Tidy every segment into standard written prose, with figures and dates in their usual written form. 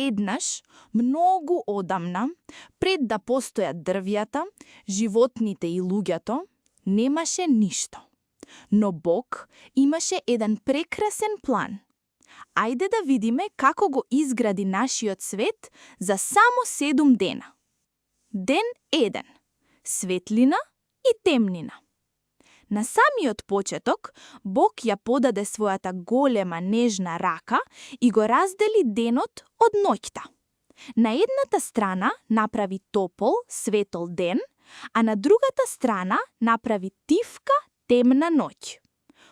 еднаш, многу одамна, пред да постојат дрвјата, животните и луѓето, немаше ништо. Но Бог имаше еден прекрасен план. Ајде да видиме како го изгради нашиот свет за само 7 дена. Ден 1. Светлина и темнина. На самиот почеток, Бог ја подаде својата голема нежна рака и го раздели денот од ноќта. На едната страна направи топол, светол ден, а на другата страна направи тивка, темна ноќ.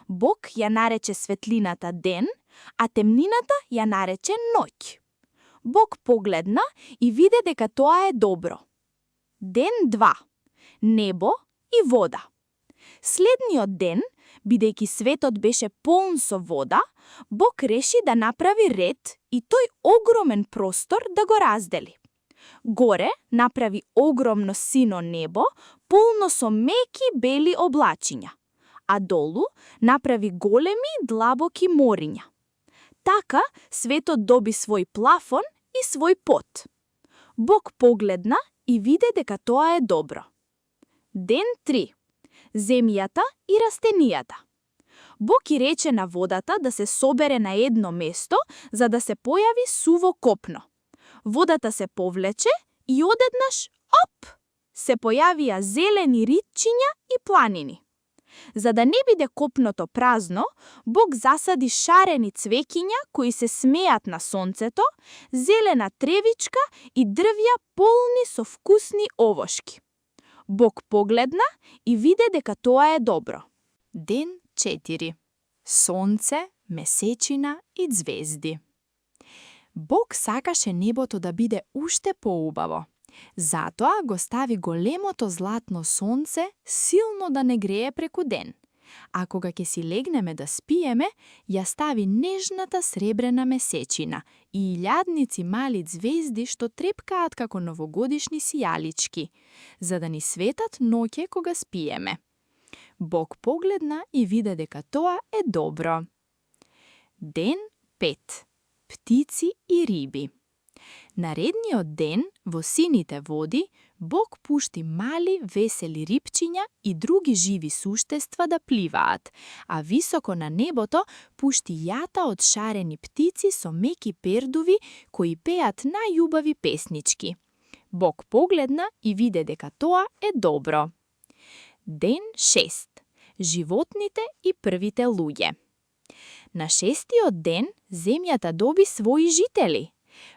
Бог ја нарече светлината ден, а темнината ја нарече ноќ. Бог погледна и виде дека тоа е добро. Ден 2. Небо и вода. Следниот ден, бидејќи светот беше полн со вода, Бог реши да направи ред и тој огромен простор да го раздели. Горе направи огромно сино небо, полно со меки бели облачиња, а долу направи големи длабоки мориња. Така светот доби свој плафон и свој под. Бог погледна и виде дека тоа е добро. Ден 3. Земјата и растенијата. Бог ги рече на водата да се собере на едно место, за да се појави суво копно. Водата се повлече и одеднаш, оп, се појавија зелени ритчиња и планини. За да не биде копното празно, Бог засади шарени цвеќиња кои се смеат на сонцето, зелена тревичка и дрвја полни со вкусни овошки. Бог погледна и виде дека тоа е добро. Ден 4. Сонце, месечина и ѕвезди. Бог сакаше небото да биде уште поубаво. Затоа го стави големото златно сонце силно да не грее преку ден. А кога ќе си легнеме да спиеме, ја стави нежната сребрена месечина и илјадници мали ѕвезди што трепкаат како новогодишни сијалички, за да ни светат ноќе кога спиеме. Бог погледна и виде дека тоа е добро. Ден 5. Птици и риби. Наредниот ден, во сините води, Бог пушти мали, весели рибчиња и други живи суштества да пливаат, а високо на небото пушти јата од шарени птици со меки пердуви кои пеат најубави песнички. Бог погледна и виде дека тоа е добро. Ден 6. Животните и првите луѓе. На 6-тиот ден земјата доби своји жители.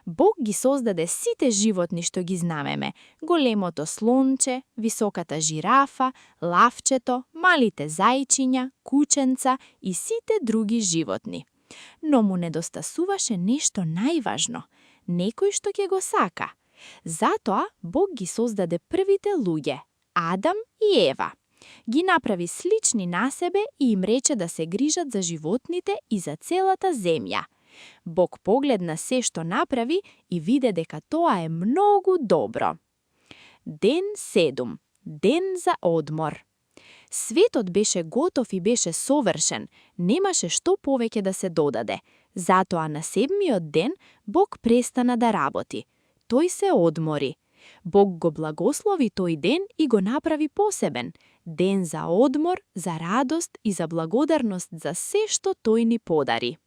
Бог ги создаде сите животни што ги знамеме, големото слонче, високата жирафа, лавчето, малите зајчиња, кученца и сите други животни. Но му недостасуваше нешто најважно, некој што ќе го сака. Затоа Бог ги создаде првите луѓе, Адам и Ева. Ги направи слични на себе и им рече да се грижат за животните и за целата земја. Бог погледна се што направи и виде дека тоа е многу добро. Ден 7. Ден за одмор. Светот беше готов и беше совршен, немаше што повеќе да се додаде. Затоа на 7-миот ден Бог престана да работи. Тој се одмори. Бог го благослови тој ден и го направи посебен. Ден за одмор, за радост и за благодарност за се што тој ни подари.